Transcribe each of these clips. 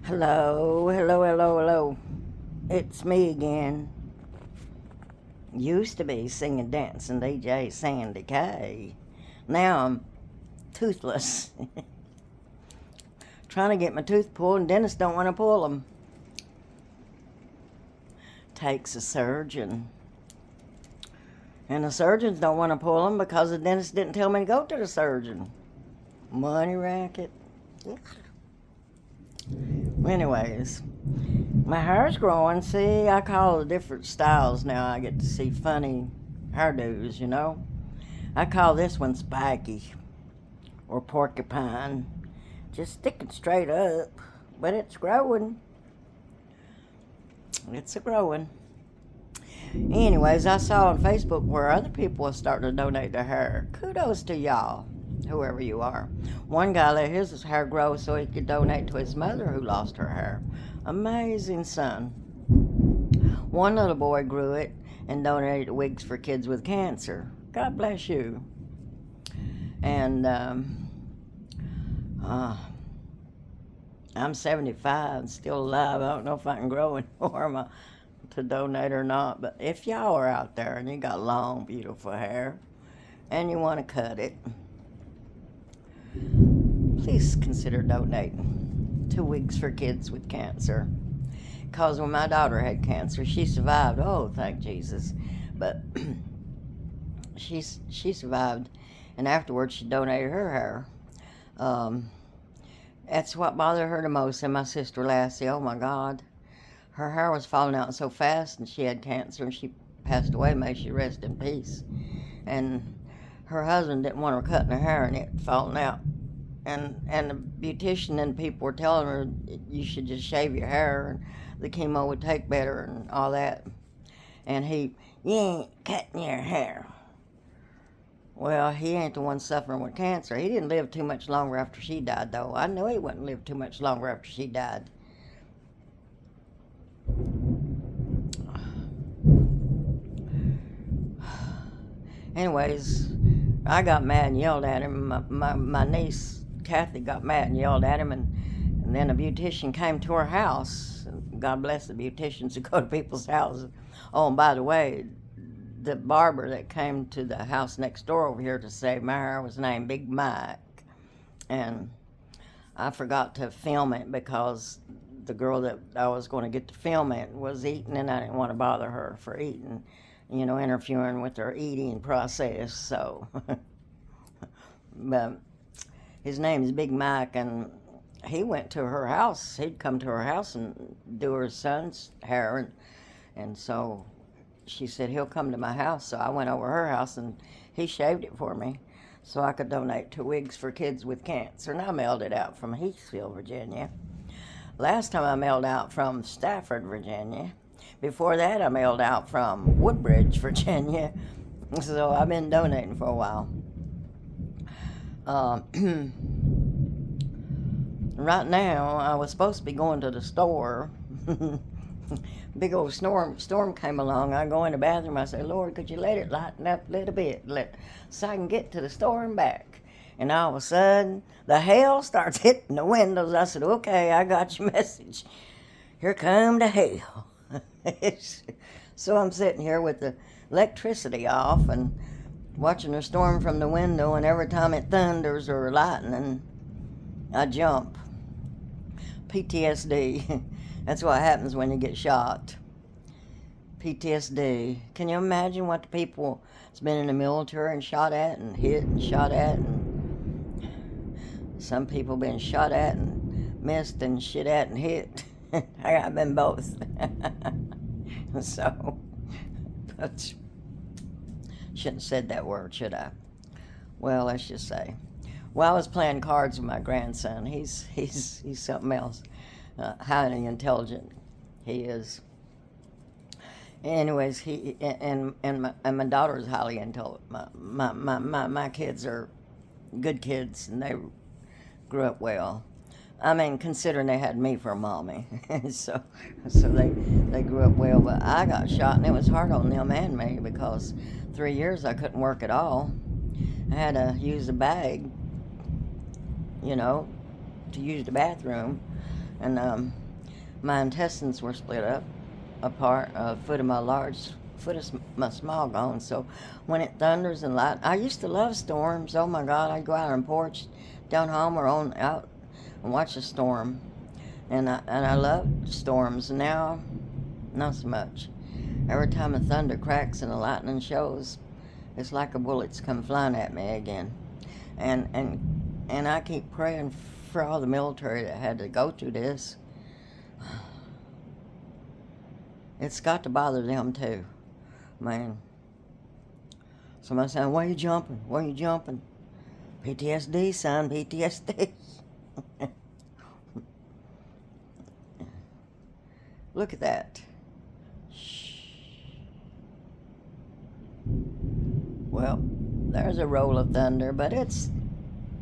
Hello, hello, hello, hello. It's me again. Used to be singing, dancing DJ Sandy K. Now I'm toothless. Trying to get my tooth pulled, and dentists don't want to pull them. Takes a surgeon. And the surgeons don't want to pull them because the dentist didn't tell me to go to the surgeon. Money racket. Anyways, my hair's growing. See, I call the different styles now. I get to see funny hairdos, you know. I call this one spiky or porcupine. Just sticking straight up, but it's growing. It's a growing. Anyways, I saw on Facebook where other people are starting to donate their hair. Kudos to y'all, whoever you are. One guy let his hair grow so he could donate to his mother who lost her hair. Amazing, son. One little boy grew it and donated wigs for kids with cancer. God bless you. And I'm 75 and still alive. I don't know if I can grow anymore to donate or not. But if y'all are out there and you got long, beautiful hair and you want to cut it, please consider donating to Wigs for Kids with Cancer. Because when my daughter had cancer, she survived. Oh, thank Jesus. But she survived, and afterwards she donated her hair. That's what bothered her the most. And my sister Lassie, oh my God, her hair was falling out so fast, and she had cancer, and she passed away. May she rest in peace. And her husband didn't want her cutting her hair, and it falling out. And the beautician and people were telling her you should just shave your hair, and the chemo would take better and all that. And you ain't cutting your hair. Well, he ain't the one suffering with cancer. He didn't live too much longer after she died, though. I knew he wouldn't live too much longer after she died. Anyways, I got mad and yelled at him. My niece, Kathy, got mad and yelled at him, and then a beautician came to her house. God bless the beauticians who go to people's houses. Oh, and by the way, the barber that came to the house next door over here to save my hair was named Big Mike. And I forgot to film it because the girl that I was going to get to film it was eating, and I didn't want to bother her for eating, interfering with her eating process. So, but his name is Big Mike, and he went to her house. He'd come to her house and do her son's hair, and so she said he'll come to my house. So I went over her house, and he shaved it for me so I could donate to Wigs for Kids with Cancer. And I mailed it out from Heathfield, Virginia. Last time I mailed out from Stafford, Virginia. Before that, I mailed out from Woodbridge, Virginia. So I've been donating for a while. Right now, I was supposed to be going to the store. Big old storm came along. I go in the bathroom. I say, Lord, could you let it lighten up a little bit so I can get to the store and back? And all of a sudden, the hail starts hitting the windows. I said, okay, I got your message. Here come the hail. So I'm sitting here with the electricity off and watching the storm from the window, and every time it thunders or lightning, I jump. PTSD. That's what happens when you get shot. PTSD. Can you imagine what the people that's been in the military and shot at and hit and shot at, and some people been shot at and missed and shit at and hit. I've been both. So, but shouldn't have said that word, should I? Well, let's just say. Well, I was playing cards with my grandson. He's something else. Highly intelligent. He is. Anyways, he and my daughter is highly intelligent. My kids are good kids, and they grew up well. I mean, considering they had me for a mommy, so they grew up well. But I got shot, and it was hard on them and me because 3 years I couldn't work at all. I had to use a bag, to use the bathroom. and my intestines were split up apart, a foot of my large, foot of my small gone. So when it thunders and light, I used to love storms. Oh my God, I'd go out on the porch, down home or on out and watch a storm, and I loved storms. Now, not so much. Every time the thunder cracks and the lightning shows, it's like a bullet's come flying at me again. And I keep praying for all the military that had to go through this. It's got to bother them too, man. Somebody saying, "Why are you jumping? Why are you jumping?" PTSD, son, PTSD. Look at that. Well, there's a roll of thunder, but it's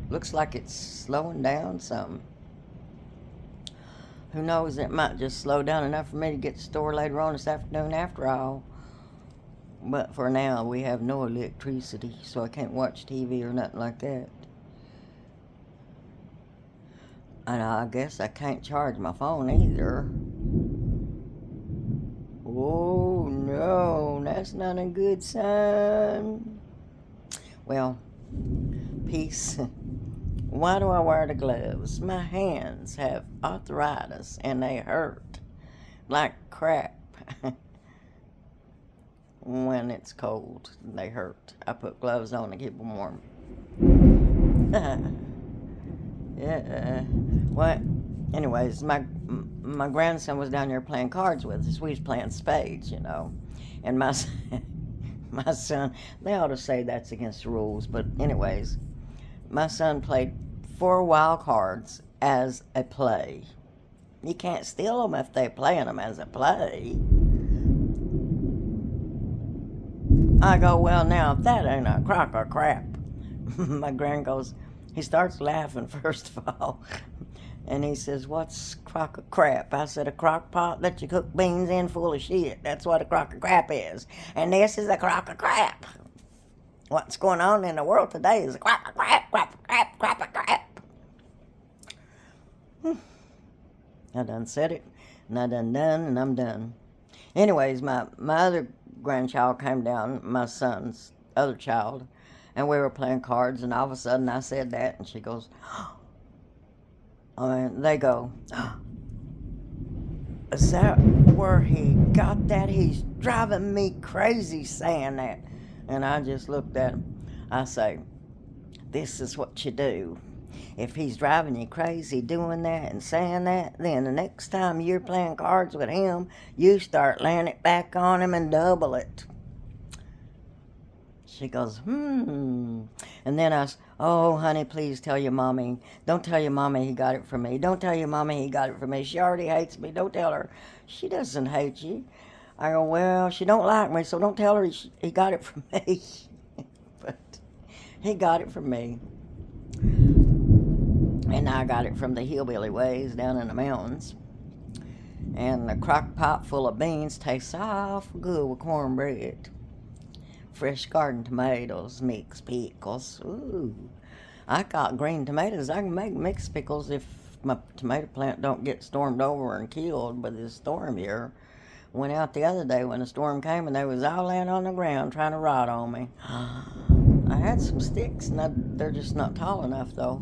looks like it's slowing down some. Who knows, it might just slow down enough for me to get to the store later on this afternoon after all. But for now, we have no electricity, so I can't watch TV or nothing like that. And I guess I can't charge my phone either. Oh no, that's not a good sign. Well, peace. Why do I wear the gloves? My hands have arthritis and they hurt like crap. When it's cold, they hurt. I put gloves on to keep them warm. Yeah. Well, anyways, my grandson was down there playing cards with us. We was playing spades, you know. And my son, they ought to say that's against the rules, but anyways, my son played 4 wild cards as a play. You can't steal them if they're playing them as a play. I go, well, now, if that ain't a crock of crap. My grand goes, he starts laughing first of all. And he says, "What's crock of crap?" I said, "A crock pot that you cook beans in full of shit. That's what a crock of crap is. And this is a crock of crap. What's going on in the world today is a crock of crap, crap of crap, crap of crap." I done said it, and I done, and I'm done. Anyways, my other grandchild came down, my son's other child, and we were playing cards, and all of a sudden I said that, and she goes, they go, "Is that where he got that? He's driving me crazy saying that." And I just looked at him. I say, "This is what you do. If he's driving you crazy doing that and saying that, then the next time you're playing cards with him, you start laying it back on him and double it." She goes, And then I said, "Oh, honey, please tell your mommy. Don't tell your mommy he got it from me. Don't tell your mommy he got it from me. She already hates me. Don't tell her." "She doesn't hate you." I go, "Well, she don't like me, so don't tell her he got it from me." But he got it from me. And I got it from the hillbilly ways down in the mountains. And the crock pot full of beans tastes awful good with cornbread. Fresh garden tomatoes, mixed pickles. Ooh, I got green tomatoes. I can make mixed pickles if my tomato plant don't get stormed over and killed by this storm here. Went out the other day when the storm came and they was all laying on the ground trying to rot on me. I had some sticks and they're just not tall enough though.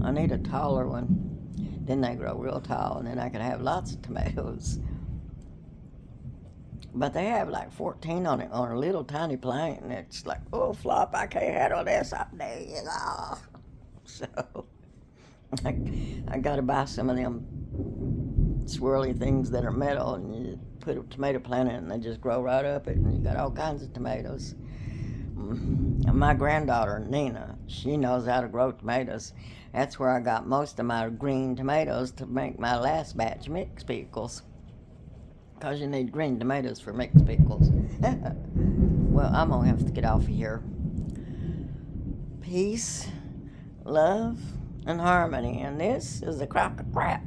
I need a taller one. Then they grow real tall and then I can have lots of tomatoes. But they have like 14 on it on a little tiny plant, and it's like, "Oh, flop, I can't handle this up there." So I got to buy some of them swirly things that are metal, and you put a tomato plant in it, and they just grow right up it, and you got all kinds of tomatoes. And my granddaughter, Nina, she knows how to grow tomatoes. That's where I got most of my green tomatoes to make my last batch mixed pickles. Because you need green tomatoes for mixed pickles. Well, I'm going to have to get off of here. Peace, love, and harmony. And this is a crock of crap.